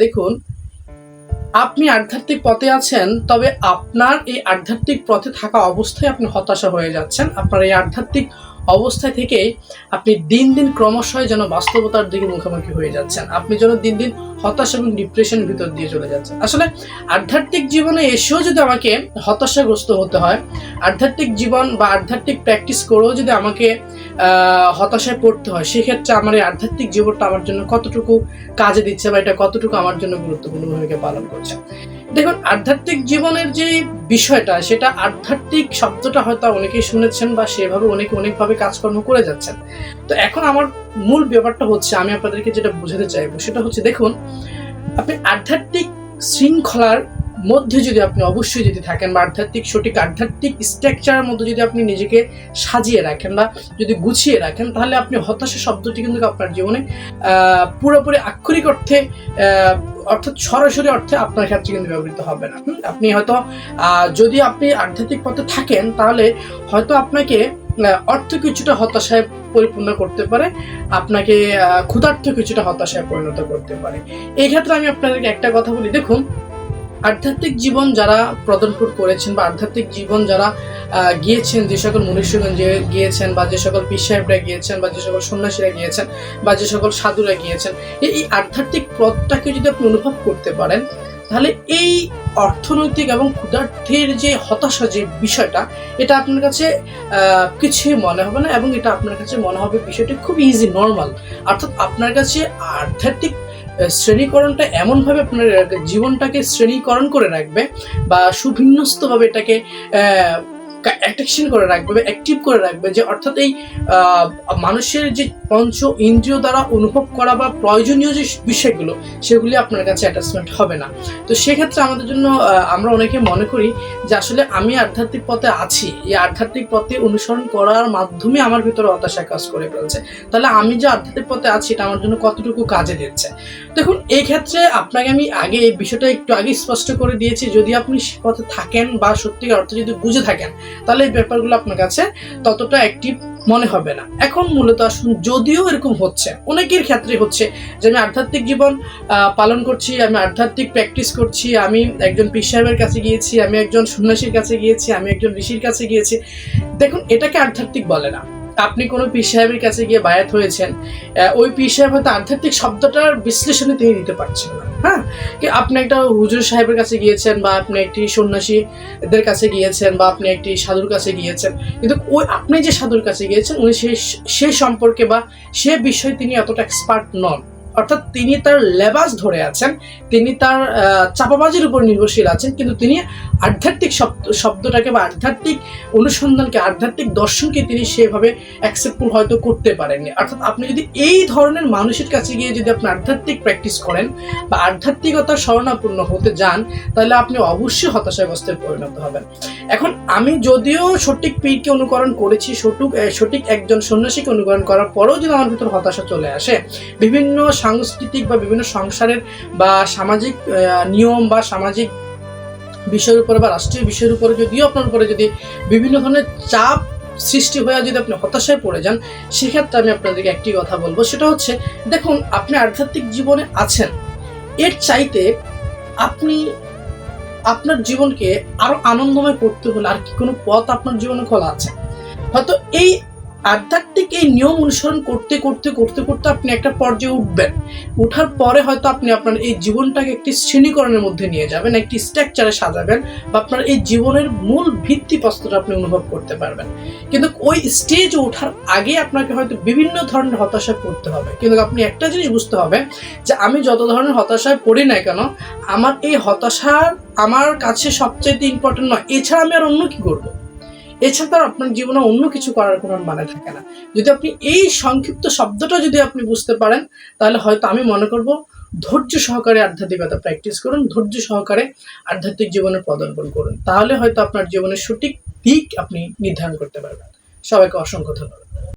দেখুন, আপনি আধ্যাত্মিক পথে আছেন, তবে আপনার এই আধ্যাত্মিক পথে থাকা অবস্থায় আপনি হতাশা হয়ে যাচ্ছেন। আপনার এই আধ্যাত্মিক অবস্থায় থেকে আপনি দিন দিন ক্রমশই যেন বাস্তবতার দিকে মুখোমুখি হয়ে যাচ্ছেন। আপনি যেন দিন দিন হতাশ এবং ডিপ্রেশনের ভিতর দিয়ে চলে যাচ্ছেন। আসলে আধ্যাত্মিক জীবনে এসেও যদি আমাকে হতাশাগ্রস্ত হতে হয়, আধ্যাত্মিক জীবন বা আধ্যাত্মিক প্র্যাকটিস করেও যদি আমাকে হতাশায় পড়তে হয়, সেক্ষেত্রে আমার এই আধ্যাত্মিক জীবনটা আমার জন্য কতটুকু কাজে দিচ্ছে বা এটা কতটুকু আমার জন্য গুরুত্বপূর্ণ ভূমিকা পালন করছে। দেখুন, আধ্যাত্মিক জীবনের যে বিষয়টা, সেটা আধ্যাত্মিক শব্দটা হয়তো অনেকেই শুনেছেন বা সেভাবে অনেকভাবে কাজকর্ম করে যাচ্ছেন। তো এখন আমার মূল ব্যাপারটা হচ্ছে, আমি আপনাদেরকে যেটা বোঝাতে চাইবো সেটা হচ্ছে, দেখুন, আপনি আধ্যাত্মিক শৃঙ্খলার মধ্যে যদি আপনি অবশ্যই যদি থাকেন বা সঠিক আধ্যাত্মিক স্ট্রাকচারের মধ্যে যদি আপনি নিজেকে সাজিয়ে রাখেন বা যদি গুছিয়ে রাখেন, তাহলে আপনি হতাশা শব্দটি কিন্তু আপনার জীবনে পুরোপুরি আক্ষরিক অর্থে অর্থাৎ সরাসরি অর্থে আপনার ক্ষেত্রে কিন্তু ব্যবহৃত হবে না। আপনি হয়তো যদি আপনি আধ্যাত্মিক পথে থাকেন, তাহলে হয়তো আপনাকে অর্থ কিছুটা হতাশায় পরিপূর্ণ করতে পারে, আপনাকে ক্ষুধার্ত কিছুটা হতাশায় পরিণত করতে পারে। এই ক্ষেত্রে আমি আপনাদেরকে একটা কথা বলি, দেখুন, আধ্যাত্মিক জীবন যারা প্রদানপুর করেছেন বা আধ্যাত্মিক জীবন যারা গিয়েছেন, যে সকল মনীষীগণ গিয়েছেন বা যে সকল পীর সাহেবরা গিয়েছেন বা যে সকল সন্ন্যাসীরা গিয়েছেন বা যে সকল সাধুরা গিয়েছেন, এই আধ্যাত্মিক পথটাকে যদি আপনি অনুভব করতে পারেন, তাহলে এই অর্থনৈতিক এবং ক্ষুধার্থের যে হতাশা যে বিষয়টা, এটা আপনার কাছে কিছুই মনে হবে না এবং এটা আপনার কাছে মনে হবে বিষয়টি খুব ইজি, নর্মাল। অর্থাৎ আপনার কাছে আধ্যাত্মিক শ্রেণীকরণটা এমনভাবে আপনার জীবনটাকে শ্রেণীকরণ করে রাখবে বা সুবিন্যস্তভাবে এটাকে অ্যাট্রাকশন করে রাখবে বা অ্যাক্টিভ করে রাখবে, যে অর্থাৎ এই মানুষের যে পঞ্চ ইন্দ্রিয় দ্বারা অনুভব করা বা প্রয়োজনীয় যে বিষয়গুলো, সেগুলি আপনার কাছে অ্যাটাচমেন্ট হবে না। তো সেক্ষেত্রে আমাদের জন্য আমরা অনেকে মনে করি যে আসলে আমি আধ্যাত্মিক পথে আছি, এই আধ্যাত্মিক পথে অনুসরণ করার মাধ্যমে আমার ভিতরে হতাশা কাজ করে ফেলছে, তাহলে আমি যে আধ্যাত্মিক পথে আছি এটা আমার জন্য কতটুকু কাজে দিচ্ছে। দেখুন, এই ক্ষেত্রে আপনাকে আমি আগে এই বিষয়টা একটু আগে স্পষ্ট করে দিয়েছি, যদি আপনি সে পথে থাকেন বা সত্যিকার অর্থে যদি বুঝে থাকেন, তাহলে এই ব্যাপারগুলো আপনার কাছে ততটা অ্যাক্টিভ মনে হবে না। এখন মূলত আসুন, যদিও এরকম হচ্ছে, অনেকের ক্ষেত্রে হচ্ছে যে আমি আধ্যাত্মিক জীবন পালন করছি, আমি আধ্যাত্মিক প্র্যাকটিস করছি, আমি একজন পীর সাহেবের কাছে গিয়েছি, আমি একজন সন্ন্যাসীর কাছে গিয়েছি, আমি একজন ঋষির কাছে গিয়েছি। দেখুন, এটাকে আধ্যাত্মিক বলে না। আপনি কোনো পীর সাহেবের কাছে গিয়ে বায়াত হয়েছেন, ওই পীর সাহেব হয়তো আধ্যাত্মিক শব্দটার বিশ্লেষণে তিনি দিতে পারছেন না। হ্যাঁ, আপনি একটা হুজুর সাহেবের কাছে গিয়েছেন বা আপনি একটি সন্ন্যাসীদের কাছে গিয়েছেন বা আপনি একটি সাধুর কাছে গিয়েছেন, কিন্তু ওই আপনি যে সাধুর কাছে গিয়েছেন উনি সে সম্পর্কে বা সে বিষয়ে তিনি এতটা এক্সপার্ট নন। অর্থাৎ তিনি তার লেবাস ধরে আছেন, তিনি তার চাপাবাজির উপর নির্ভরশীল আছেন, কিন্তু তিনি আধ্যাত্মিক শব্দটাকে বা আধ্যাত্মিক অনুসন্ধানকে, আধ্যাত্মিক দর্শনকে তিনি সেভাবে অ্যাকসেপ্ট হয়তো করতে পারেননি। অর্থাৎ আপনি যদি এই ধরনের মানুষের কাছে গিয়ে যদি আপনি আধ্যাত্মিক প্র্যাকটিস করেন বা আধ্যাত্মিকতার শরণাপন্ন হতে যান, তাহলে আপনি অবশ্যই হতাশাগ্রস্তে পরিণত হবেন। এখন আমি যদিও সঠিক পীরকে অনুকরণ করেছি, সঠিক একজন সন্ন্যাসীকে অনুকরণ করার পরেও যদি আমার ভিতরে হতাশা চলে আসে, বিভিন্ন সাংস্কৃতিক বা বিভিন্ন সংসারের বা সামাজিক নিয়ম বা সামাজিক বিষয়ের উপরে বা রাষ্ট্রীয় বিষয়ের উপরে যদিও আপনার উপরে যদি বিভিন্ন ধরনের চাপ সৃষ্টি হয়ে যদি আপনি হতাশায় পড়ে যান, সেক্ষেত্রে আমি আপনাদেরকে একটি কথা বলবো, সেটা হচ্ছে, দেখুন, আপনি আধ্যাত্মিক জীবনে আছেন, এর চাইতে আপনি আপনার জীবনকে আরো আনন্দময় করতে হলে আর কি কোনো পথ আপনার জীবনে খোলা আছে? হয়তো এই আধ্যাত্মিক এই নিয়ম অনুসরণ করতে করতে করতে করতে আপনি একটা পর্যায়ে উঠবেন, উঠার পরে হয়তো আপনি আপনার এই জীবনটাকে একটি শ্রেণীকরণের মধ্যে নিয়ে যাবেন, একটি স্ট্রাকচারে সাজাবেন বা আপনার এই জীবনের মূল ভিত্তিপ্রস্তরটা আপনি অনুভব করতে পারবেন। কিন্তু ওই স্টেজে ওঠার আগে আপনাকে হয়তো বিভিন্ন ধরনের হতাশায় পড়তে হবে। কিন্তু আপনি একটা জিনিস বুঝতে হবে যে আমি যত ধরনের হতাশায় পড়ি না কেন, আমার এই হতাশার আমার কাছে সবচাইতে ইম্পর্টেন্ট নয়, এছাড়া আমি আর অন্য কি করবো, এছাড়া আপনার জীবনে অন্য কিছু করার কোনো মানে থাকে না। যদি আপনি এই সংক্ষিপ্ত শব্দটা যদি আপনি বুঝতে পারেন, তাহলে হয়তো আমি মনে করব ধৈর্য সহকারে আধ্যাত্মিকতা প্র্যাকটিস করুন, ধৈর্য সহকারে আধ্যাত্মিক জীবনের পদার্পণ করুন, তাহলে হয়তো আপনার জীবনের সঠিক দিক আপনি নির্ধারণ করতে পারবেন। সবাইকে অসংখ্য ধন্যবাদ।